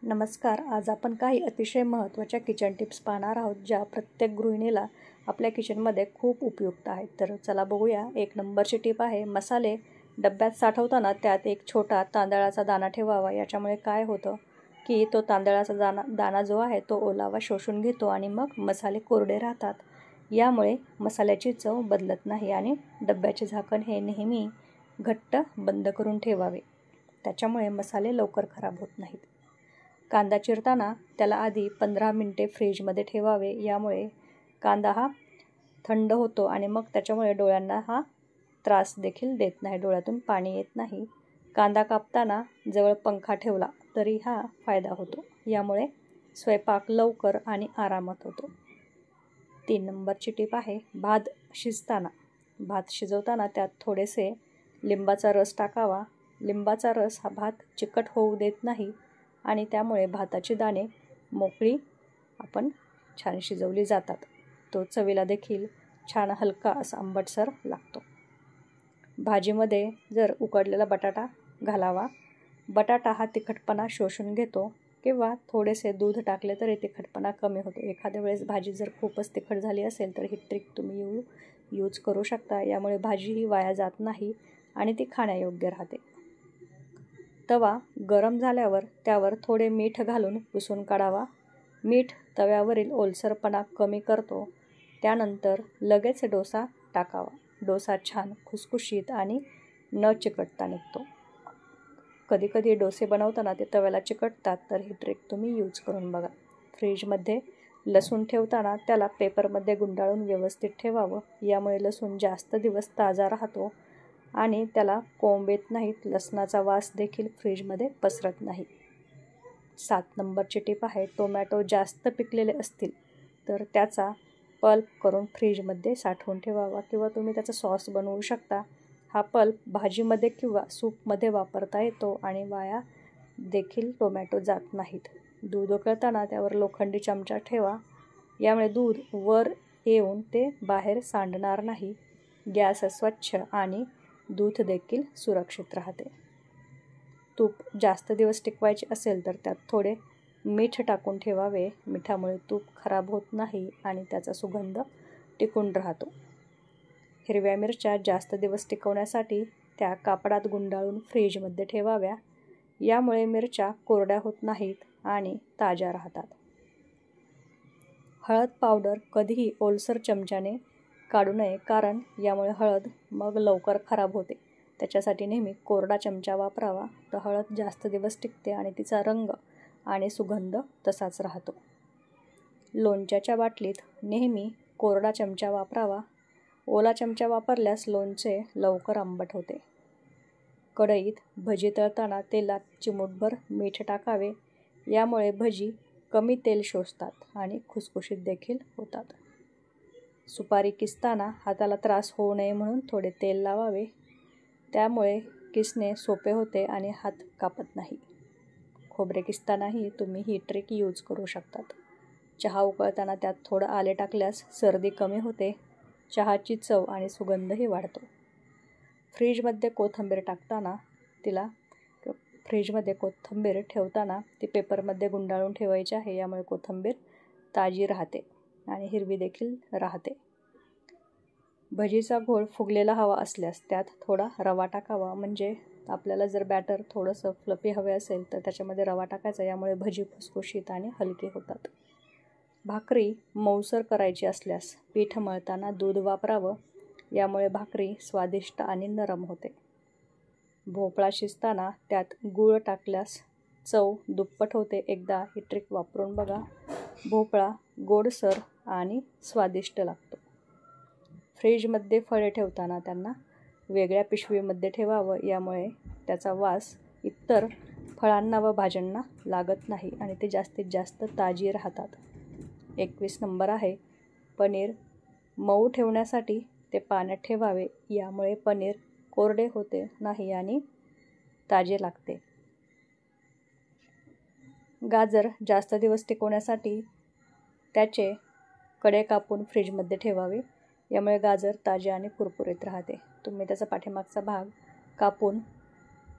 नमस्कार. आज आपण काही अतिशय महत्त्वाच्या किचन टिप्स पाहणार आहोत, ज्या प्रत्येक गृहिणीला आपल्या किचनमध्ये खूप उपयुक्त आहेत. तर चला बघूया. 1 नंबरची टिप आहे, मसाले डब्यात साठवताना त्यात एक छोटा तांदळाचा दाणा ठेवावा. याच्यामुळे काय होतं की तो तांदळाचा दाणा जो आहे तो ओलावा शोषून घेतो आणि मग मसाले कोरडे राहतात. यामुळे मसाल्याची चव बदलत नाही आणि डब्याचे झाकण हे नेहमी घट्ट बंद करून ठेवावे. त्याच्यामुळे मसाले लवकर खराब होत नाहीत. कांदा चिरताना त्याला आधी 15 मिनिटे फ्रीजमध्ये ठेवावे. यामुळे कांदा हा थंड होतो आणि मग त्याच्यामुळे डोळ्यांना हा त्रास देखील देत नाही, डोळ्यातून पाणी येत नाही. कांदा कापताना जवळ पंखा ठेवला तरी हा फायदा होतो. यामुळे स्वयंपाक लवकर आणि आरामात होतो. 3 नंबरची टिप आहे, भात शिजताना. भात शिजवताना त्यात थोडेसे लिंबाचा रस टाकावा. लिंबाचा रस हा भात चिकट होऊ देत नाही आणि त्यामुळे भाताची दाणे मोकळी आपण छान शिजवली जातात. तो चवीला देखील छान हलका असा आंबटसर लागतो. भाजीमध्ये जर उकडलेला बटाटा घालावा. बटाटा हा तिखटपणा शोषून घेतो किंवा थोडेसे दूध टाकले तरी तिखटपणा कमी होतो. एखाद्या वेळेस भाजी जर खूपच तिखट झाली असेल तर ही ट्रिक तुम्ही यूज करू शकता. यामुळे भाजी ही वाया जात नाही आणि ती खाण्यायोग्य राहते. तवा गरम झाल्यावर त्यावर थोडे मीठ घालून पुसून काढावा. मीठ तव्यावरील ओलसरपणा कमी करतो. त्यानंतर लगेच डोसा टाकावा. डोसा छान खुसखुशीत आणि न चिकटता निघतो. कधीकधी डोसे बनवताना ते तव्याला चिकटतात, तर ही ट्रिक तुम्ही यूज करून बघा. फ्रीजमध्ये लसूण ठेवताना त्याला पेपरमध्ये गुंडाळून व्यवस्थित ठेवावं. यामुळे लसूण जास्त दिवस ताजा राहतो आणि त्याला कोंब येत नाहीत. लसणाचा वास देखील फ्रीजमध्ये पसरत नाही. 7 नंबरची टिप आहे, टोमॅटो जास्त पिकलेले असतील तर त्याचा पल्प करून फ्रीजमध्ये साठवून ठेवावा किंवा तुम्ही त्याचा सॉस बनवू शकता. हा पल्प भाजीमध्ये किंवा सूपमध्ये वापरता येतो आणि वाया देखील टोमॅटो जात नाहीत. दूध उकळताना त्यावर लोखंडी चमचा ठेवा. यामुळे दूध वर येऊन ते बाहेर सांडणार नाही. गॅस स्वच्छ आणि दूध देखील सुरक्षित राहते. तूप जास्त दिवस टिकवायचे असेल तर त्यात थोडे मीठ टाकून ठेवावे. मिठामुळे तूप खराब होत नाही आणि त्याचा सुगंध टिकून राहतो. हिरव्या मिरच्या जास्त दिवस टिकवण्यासाठी त्या कापडात गुंडाळून फ्रीजमध्ये ठेवाव्या. यामुळे मिरच्या कोरड्या होत नाहीत आणि ताज्या राहतात. हळद पावडर कधीही ओलसर चमच्याने काढू नये, कारण यामुळे हळद मग लवकर खराब होते. त्याच्यासाठी नेहमी कोरडा चमचा वापरावा. तर हळद जास्त दिवस टिकते आणि तिचा रंग आणि सुगंध तसाच राहतो. लोणच्याच्या बाटलीत नेहमी कोरडा चमचा वापरावा. ओला चमचा वापरल्यास लोणचे लवकर आंबट होते. कढईत भजी तळताना तेलात चिमूटभर मीठ टाकावे. यामुळे भजी कमी तेल शोषतात आणि खुसखुशीत देखील होतात. सुपारी किसताना हाताला त्रास होऊ नये म्हणून थोडे तेल लावावे. त्यामुळे किसणे सोपे होते आणि हात कापत नाही. खोबरे किसतानाही तुम्ही ही ट्रिक यूज करू शकतात. चहा उकळताना त्यात थोडं आले टाकल्यास सर्दी कमी होते. चहाची चव आणि सुगंधही वाढतो. फ्रीजमध्ये कोथिंबीर ठेवताना ती पेपरमध्ये गुंडाळून ठेवायची आहे. यामुळे कोथिंबीर ताजी राहते आणि हिरवी देखील राहते. भजीचा घोळ फुगलेला हवा असल्यास त्यात थोडा रवा टाकावा. म्हणजे आपल्याला जर बॅटर थोडंसं फ्लफी हवे असेल तर त्याच्यामध्ये रवा टाकायचा. यामुळे भजी खुसखुशीत आणि हलकी होतात. भाकरी मऊसर करायची असल्यास पीठ मळताना दूध वापरावं. यामुळे भाकरी स्वादिष्ट आणि नरम होते. भोपळा शिजताना त्यात गूळ टाकल्यास चव दुप्पट होते. एकदा ही ट्रिक वापरून बघा. भोपळा गोडसर आणि स्वादिष्ट लागतो. फ्रीजमध्ये फळे ठेवताना त्यांना वेगळ्या पिशवीमध्ये ठेवावं. यामुळे त्याचा वास इतर फळांना व भाज्यांना लागत नाही आणि ते जास्तीत जास्त ताजी राहतात. 21 नंबर आहे, पनीर मऊ ठेवण्यासाठी ते पाण्यात ठेवावे. यामुळे पनीर कोरडे होते नाही आणि ताजे लागते. गाजर जास्त दिवस टिकवण्यासाठी त्याचे कडे कापून फ्रीजमध्ये ठेवावे. यामुळे गाजर ताजे आणि कुरकुरीत राहते. तुम्ही त्याचा पाठीमागचा भाग कापून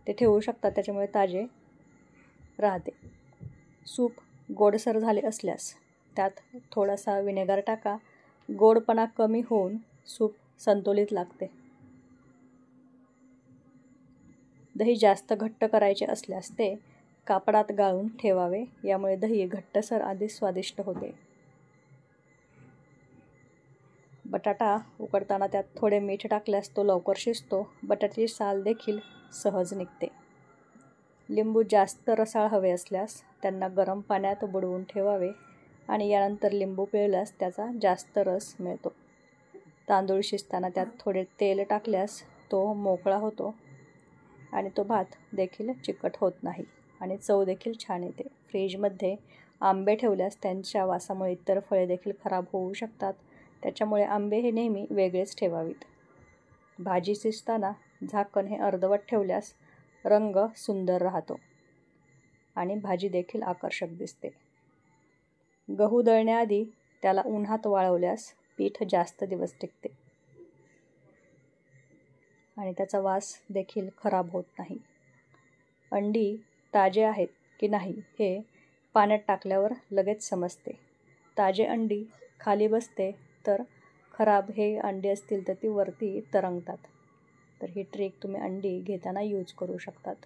ते ठेवू शकता. त्याच्यामुळे ताजे राहते. सूप गोडसर झाले असल्यास त्यात थोडासा विनेगर टाका. गोडपणा कमी होऊन सूप संतुलित लागते. दही जास्त घट्ट करायचे असल्यास ते कापडात गाळून ठेवावे. यामुळे दही घट्टसर अधिक स्वादिष्ट होते. बटाटा उकडताना त्यात थोडे मीठ टाकल्यास तो लवकर शिजतो. बटाट्याची साल देखील सहज निघते. लिंबू जास्त रसाळ हवे असल्यास त्यांना गरम पाण्यात बुडवून ठेवावे आणि यानंतर लिंबू पिळल्यास त्याचा जास्त रस मिळतो. तांदूळ शिजताना त्यात थोडे तेल टाकल्यास तो मोकळा होतो आणि तो भात देखील चिकट होत नाही आणि चव देखील छान येते. फ्रीजमध्ये आंबे ठेवल्यास त्यांच्या वासामुळे इतर फळे देखील खराब होऊ शकतात. त्याच्यामुळे आंबे हे नेहमी वेगळेच ठेवावीत. भाजी शिजताना झाकण हे अर्धवट ठेवल्यास रंग सुंदर राहतो आणि भाजी देखील आकर्षक दिसते. गहू दळण्याआधी त्याला उन्हात वाळवल्यास पीठ जास्त दिवस टिकते आणि त्याचा वास देखील खराब होत नाही. अंडी ताजे आहेत की नाही हे पाण्यात टाकल्यावर लगेच समजते. ताजे अंडी खाली बसते तर खराब हे अंडी असतील तर ती वरती तरंगतात. तर ही ट्रिक तुम्ही अंडी घेताना यूज करू शकतात.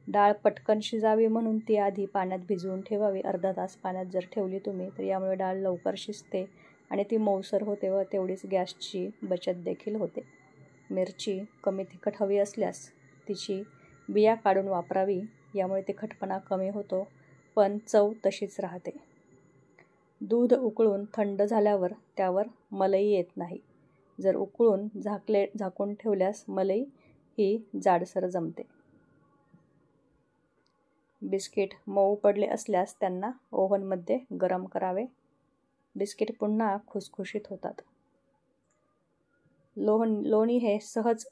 डाळ पटकन शिजावी म्हणून ती आधी पाण्यात भिजवून ठेवावी. अर्धा तास पाण्यात जर ठेवली तुम्ही तर यामुळे डाळ लवकर शिजते आणि ती मऊसर होते व तेवढीच गॅसची बचत देखील होते. मिरची कमी तिखट हवी असल्यास तिची बिया काढून वापरावी. यामुळे तिखटपणा कमी होतो पण चव तशीच राहते. दूध उकळून थंड झाल्यावर त्यावर मलई येत नाही. जर उकळून झाकून ठेवल्यास मलई ही जाडसर जमते. बिस्किट मऊ पडले असल्यास त्यांना ओव्हनमध्ये गरम करावे. बिस्किट पुन्हा खुसखुशीत होतात. लोणी हे सहज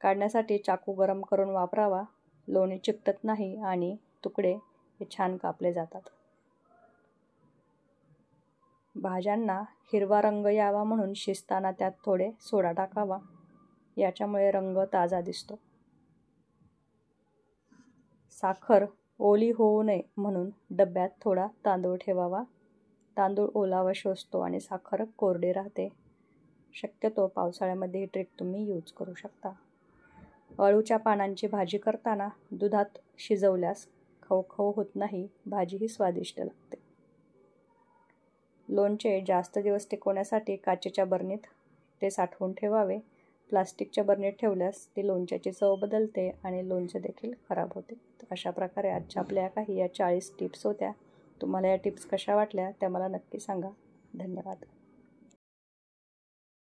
काढण्यासाठी चाकू गरम करून वापरावा. लोणी चिकटत नाही आणि तुकडे हे छान कापले जातात. भाज्यांना हिरवा रंग यावा म्हणून शिजताना त्यात थोडे सोडा टाकावा. याच्यामुळे रंग ताजा दिसतो. साखर ओली होऊ नये म्हणून डब्यात थोडा तांदूळ ठेवावा. तांदूळ ओलावा शोषतो आणि साखर कोरडी राहते. शक्यतो पावसाळ्यामध्ये ही ट्रिक तुम्ही यूज करू शकता. अळूच्या पानांची भाजी करताना दुधात शिजवल्यास खवखव होत नाही. भाजीही स्वादिष्ट लागते. लोणचे जास्त दिवस टिकवण्यासाठी काचेच्या बरणीत ते साठवून ठेवावे. प्लास्टिकच्या बरणीत ठेवल्यास ती लोणच्याची चव बदलते आणि लोणचे देखील खराब होते. तर अशा प्रकारे आजच्या आपल्या काही या 40 टिप्स होत्या. तुम्हाला या टिप्स कशा वाटल्या त्या मला नक्की सांगा. धन्यवाद.